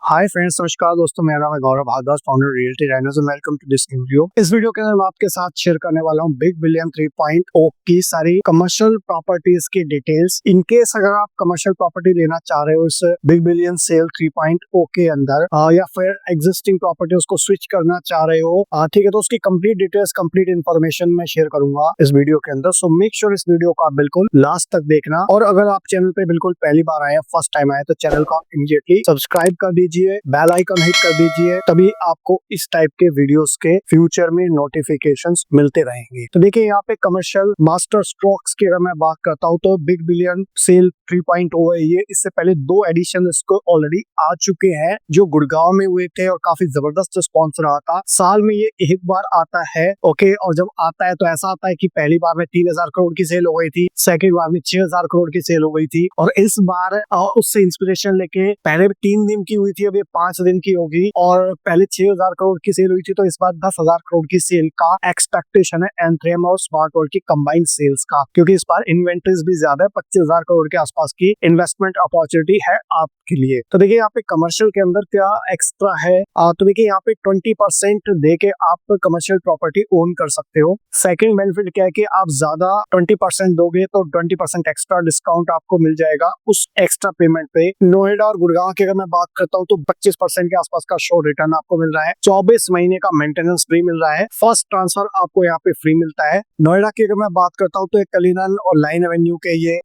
Hi friends, नमस्कार दोस्तों। मेरा नाम है Gaurav Bhardwaj, founder Realty Rhinos and welcome to this video. इस वीडियो के अंदर मैं आपके साथ शेयर करने वाला हूं बिग बिलियन 3.0 की सारी कमर्शियल प्रॉपर्टीज की डिटेल्स। इनकेस अगर आप कमर्शियल प्रॉपर्टी लेना चाह रहे हो इस बिग बिलियन सेल 3.0 के अंदर या फिर एग्जिस्टिंग प्रॉपर्टी उसको स्विच करना चाह रहे हो, ठीक है, तो उसकी कंप्लीट डिटेल्स, कंप्लीट इन्फॉर्मेशन मैं शेयर करूंगा इस वीडियो के अंदर। सो मेक श्योर इस वीडियो को आप बिल्कुल लास्ट तक देखना। और अगर आप चैनल पे बिल्कुल पहली बार आए, फर्स्ट टाइम आए, तो चैनल को इमीडिएटली सब्सक्राइब कर दीजिए, बेल आइकन हिट कर दीजिए, तभी आपको इस टाइप के वीडियोस के फ्यूचर में नोटिफिकेशंस मिलते रहेंगे। तो देखिए, यहाँ पे कमर्शियल मास्टर स्ट्रोक्स की अगर मैं बात करता हूँ तो बिग बिलियन सेल 3.0 है ये। इससे पहले 2 एडिशन इसको ऑलरेडी आ चुके हैं जो गुड़गांव में हुए थे और काफी जबरदस्त रिस्पॉन्स रहा था। साल में ये एक बार आता है, ओके। और जब आता है तो ऐसा आता है कि पहली बार में 3,000 करोड़ की सेल हो गई थी, सेकेंड बार में 6,000 करोड़ की सेल हो गई थी, और इस बार उससे इंस्पिरेशन लेके पहले 3 दिन की हुई थी, अब ये 5 दिन की होगी। और पहले 6,000 करोड़ की सेल हुई थी, तो इस बार 10,000 करोड़ की सेल का एक्सपेक्टेशन है एंथ्रियम और स्मार्ट वर्ल्ड की कंबाइंड सेल्स का, क्योंकि इस बार इन्वेंटरीज भी ज्यादा है। 25,000 करोड़ के आसपास की इन्वेस्टमेंट अपॉर्चुनिटी है आपके लिए। तो देखिए, यहाँ पे कमर्शियल के अंदर क्या एक्स्ट्रा है। तो देखिए, यहाँ पे 20% दे के आप कमर्शियल प्रॉपर्टी ओन कर सकते हो। सेकंड बेनिफिट क्या है कि आप ज्यादा 20% दोगे तो 20% एक्स्ट्रा डिस्काउंट आपको मिल जाएगा उस एक्स्ट्रा पेमेंट पे। नोएडा और गुड़गांव की अगर मैं बात करता हूँ तो 25% के आसपास का शो रिटर्न आपको मिल रहा है। 24 महीने का मेंटेनेंस फ्री मिल रहा है। फर्स्ट ट्रांसफर आपको यहाँ पे फ्री मिलता है। नोएडा की अगर मैं बात करता हूँ तो कलिनन और लाइन एवेन्यू के ये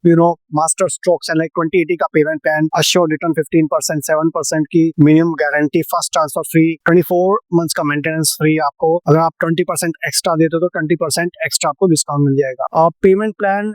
मास्टर स्ट्रोक्स है, लाइक 2080 का पेमेंट प्लान, अश्योर्ड रिटर्न 15%, 7% की minimum guarantee, first transfer free, 24 months का मेंटेनेंस फ्री आपको। अगर आप 20% एक्स्ट्रा देते हो तो 20% एक्स्ट्रा आपको डिस्काउंट मिल जाएगा। पेमेंट प्लान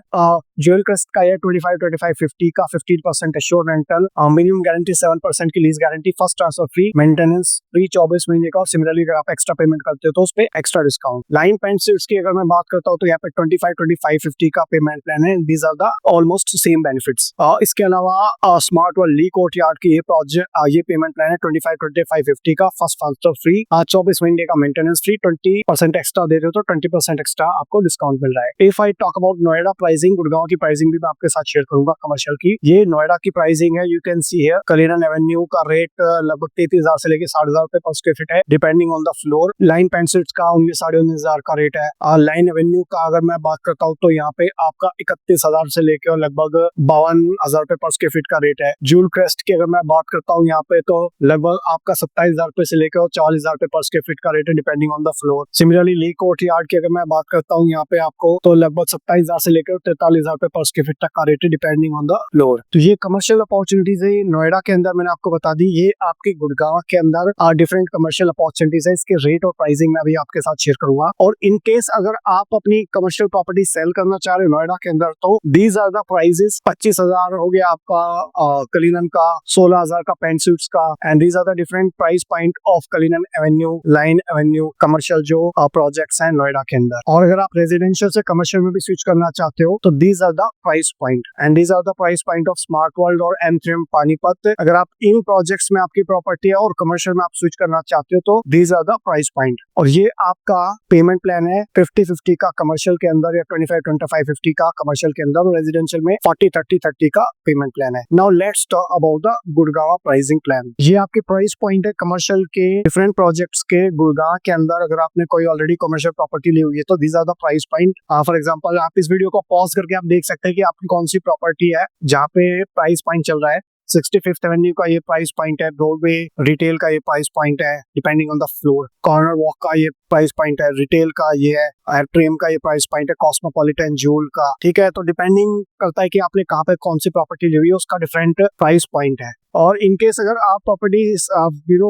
ज्वेल क्रेस्ट का है 25-25-50 का 15% एश्योर्ड रेंटल, मिनिमम गारंटी 7% की lease guarantee, first transfer free, maintenance free 24 महीने का। और सिमिलरली अगर आप एक्स्ट्रा पेमेंट करते हो तो उस पे extra discount. Line paint seats की अगर मैं बात करता हूँ तो यहाँ पे 25-25-50 का पेमेंट प्लान है। These are the almost same benefits. इसके अलावा स्मार्ट वर्ल्ड ली कोर्टयार्ड की ये पेमेंट प्लान है 25-25-50 का, फर्स्ट ट्रांसफर फ्री, 24 महीने का मेंटेनेंस फ्री, 20% एक्स्ट्रा दे रहे हो तो 20% एक्स्ट्रा आपको डिस्काउंट मिल रहा है। If I talk about Noida pricing, Gurgaon की प्राइसिंग भी मैं आपके साथ शेयर करूंगा कमर्शियल की। ये नोएडा की प्राइसिंग है, you can see here. Cullinan Avenue का रेट लगभग 33,000 से लेके 60,000 रुपए पर स्क्वायर फीट है, depending on the floor. Line pencils का 19,000-19,500 का रेट है। लाइन एवेन्यू का अगर मैं बात करता हूँ तो यहाँ पे आपका 31,000 से लेकर लगभग 52,000 रुपए पर स्क्वायर फीट का रेट है। जूल क्रेस्ट की अगर मैं बात करता हूँ यहाँ पे तो लगभग आपका 27,000 रुपए से लेकर 40,000 रुपए पर स्क्वायर फीट का रेट है, depending on the floor. Similarly ली कोर्टयार्ड की अगर मैं बात करता हूँ यहाँ पे आपको तो लगभग 27,000 से लेकर 43,000 रुपए पर स्क्वायर फीट तक का रेट है, डिपेंडिंग ऑन द फ्लोर। तो ये कमर्शियल अपॉर्चुनिटीज है नोएडा के अंदर, मैंने आपको बता दी। ये आपके गुड़गांव के अंदर डिफरेंट कमर्शियल अपॉर्चुनिटीज है। इसके रेट और प्राइसिंग में अभी आपके साथ शेयर करूंगा। और इन केस अगर आप अपनी कमर्शियल प्रॉपर्टी सेल करना चाह रहे हो नोएडा के अंदर तो दीज आर द प्राइसेस। 25,000 हो गया आपका कलिनन का, 16,000 का पेंटसूट्स का, and these are the different price point of Cullinan avenue, line avenue commercial जो प्रोजेक्ट्स हैं नोएडा के अंदर। और अगर आप रेजिडेंशियल से कमर्शियल में भी स्विच करना चाहते हो तो these are the price point, and these are the price point of smart world और एंथ्रियम पानीपत। अगर आप इन प्रोजेक्ट्स में आपकी प्रॉपर्टी है और कमर्शियल में आप स्विच करना चाहते हो तो these are the price point. और ये आपका पेमेंट प्लान है 50-50 का कमर्शियल के अंदर, या 25-25-50 का कमर्शियल के अंदर, और रेजिडेंशियल में 40-30-30 का पेमेंट प्लान है। Now let's talk about the Gurgaon pricing plan. ये आपके प्राइस पॉइंट है कमर्शियल के डिफरेंट प्रोजेक्ट्स के गुड़गांव के अंदर। अगर आपने कोई ऑलरेडी कमर्शियल प्रॉपर्टी ली हुई है तो these are the price point. For example, आप इस वीडियो को पॉज करके आप देख सकते हैं कि आपकी कौन सी प्रॉपर्टी है जहाँ पे प्राइस पॉइंट चल रहा है। 65th एवेन्यू का ये प्राइस पॉइंट है, ब्रॉडवे रिटेल का ये प्राइस पॉइंट है, depending on the floor. Corner walk का ये प्राइस पॉइंट है, रिटेल का ये है। एट्रियम का ये प्राइस पॉइंट है, कॉस्मोपॉलिटन जूल का, ठीक है। तो डिपेंडिंग करता है कि आपने कहाँ पे कौन सी प्रॉपर्टी ली हुई है, उसका डिफरेंट प्राइस पॉइंट है। और इनकेस अगर आप प्रॉपर्टी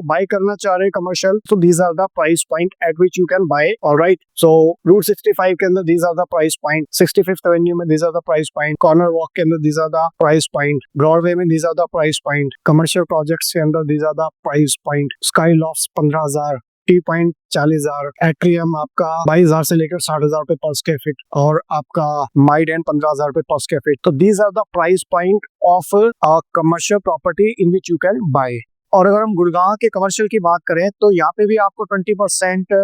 बाय करना चाह रहे हैं कमर्शियल, तो these are the price point at which you can buy. Alright, so Route 65 के अंदर these are the price point, 65th Avenue में these are the price point, Corner Walk के अंदर these are the price point, Broadway में these are the price point, commercial projects के अंदर these are the price point. Sky Loft 15,000, T Point 40,000, Atrium आपका 22,000 से लेकर 60,000 रुपए पर स्क्वायर फीट, और आपका माइडेन 15,000 रुपए पर स्क्वायर फीट। तो these are the price point of commercial property in which you can buy. और अगर हम गुड़गांव के कमर्शियल की बात करें तो यहाँ पे भी आपको 20%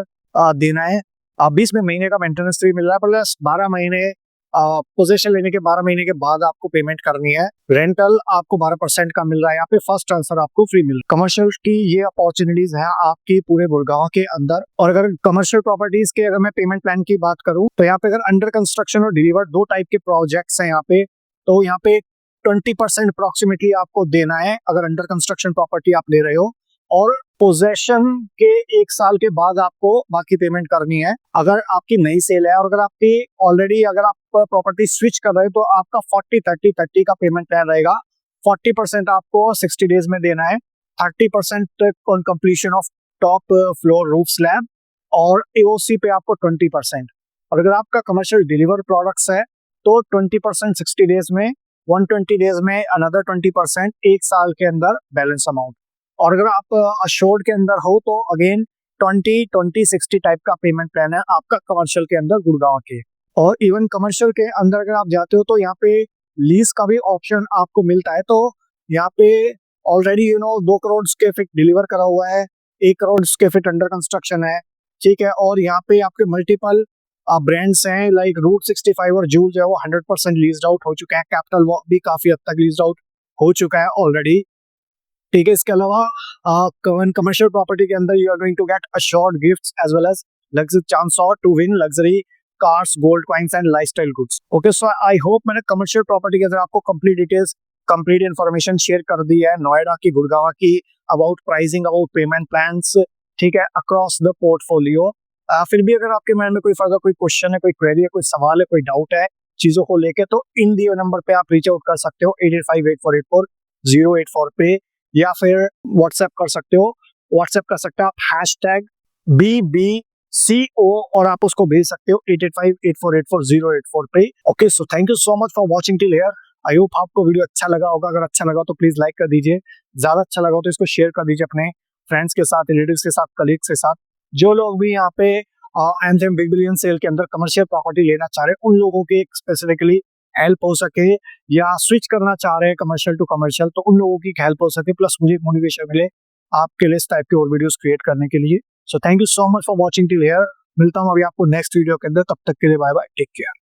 देना है। 20 में महीने का मेंटेनेंस फ्री मिल रहा है, प्लस 12 महीने पोजीशन लेने के 12 महीने के बाद आपको पेमेंट करनी है। रेंटल आपको 12% का मिल रहा है यहाँ पे, फर्स्ट ट्रांसफर आपको फ्री मिल रहा है। कमर्शियल की ये अपॉर्चुनिटीज है आपकी पूरे गुड़गांव के अंदर। और अगर कमर्शियल प्रॉपर्टीज के अगर मैं पेमेंट प्लान की बात करूं तो यहाँ पे अगर अंडर कंस्ट्रक्शन और डिलीवर्ड दो टाइप के प्रोजेक्ट्स हैं यहाँ पे, तो यहाँ पे 20% अप्रोक्सीमेटली आपको देना है अगर अंडर कंस्ट्रक्शन प्रॉपर्टी आप ले रहे हो, और पोजेशन के 1 साल के बाद आपको बाकी पेमेंट करनी है अगर आपकी नई सेल है। और अगर आपकी ऑलरेडी अगर आप प्रॉपर्टी स्विच कर रहे हो तो आपका 40-30-30 का पेमेंट प्लान रहेगा। 40% आपको 60 डेज में देना है, 30% on completion of top floor roof slab, और एओसी पे आपको 20%। और अगर आपका कमर्शियल डिलीवर प्रोडक्ट्स है तो 20% 60 डेज में, 120 डेज में अनदर 20%, 1 साल के अंदर बैलेंस अमाउंट। और अगर आप अश्योर्ड के अंदर हो तो अगेन 20-20-60 टाइप का पेमेंट प्लान है आपका कमर्शियल के अंदर गुड़गांव के। और इवन कमर्शियल के अंदर अगर आप जाते हो तो यहाँ पे लीज का भी ऑप्शन आपको मिलता है। तो यहाँ पे already 2 crore square feet deliver करा हुआ है, 1 crore square feet under construction है, ठीक है। और यहाँ पे आपके मल्टीपल ब्रांड्स हैं लाइक रूट 65 और जूल जो है वो 100% लीज्ड आउट हो चुका है। कैपिटल वॉक भी काफी हद तक लीज्ड आउट हो चुका है ऑलरेडी, ठीक है। इसके अलावा कमर्शियल प्रॉपर्टी के अंदर you are going to get assured gifts as well as luxury chance और to win luxury cars, gold coins and lifestyle goods. Okay, so I hope मैंने कमर्शियल प्रॉपर्टी के अंदर आपको complete details, complete information share कर दी है नोएडा की, गुड़गांव की, about pricing, about payment plans, ठीक है, अक्रॉस द पोर्टफोलियो। फिर भी अगर आपके माइंड में कोई फर्दर कोई क्वेश्चन है, कोई क्वेरी है, कोई सवाल है, कोई डाउट है चीजों को लेके, तो इन दिए नंबर पे आप रीच आउट कर सकते हो 8858484084 पे, या फिर व्हाट्सएप कर सकते हो। व्हाट्सएप कर सकते हो आप #BBCO और आप उसको भेज सकते हो 8858484084 पे। Okay, so thank you so much for watching till here. I hope आपको वीडियो अच्छा लगा होगा। अगर अच्छा लगा तो प्लीज लाइक कर दीजिए, ज्यादा अच्छा लगा तो इसको शेयर कर दीजिए अपने फ्रेंड्स के साथ, रिलेटिव्स के साथ, कलीग्स के साथ। जो लोग भी यहाँ पे एमजेम बिग बिलियन सेल के अंदर कमर्शियल प्रॉपर्टी लेना चाह रहे हैं उन लोगों के स्पेसिफिकली हेल्प हो सके, या स्विच करना चाह रहे हैं कमर्शियल टू कमर्शियल तो उन लोगों की हेल्प हो सके, प्लस मुझे मोटिवेशन मिले आपके लिए इस टाइप के और वीडियोस क्रिएट करने के लिए। So thank you so much for watching till here. मिलता हूँ अभी आपको नेक्स्ट वीडियो के अंदर, तब तक के लिए बाय बाय, टेक केयर।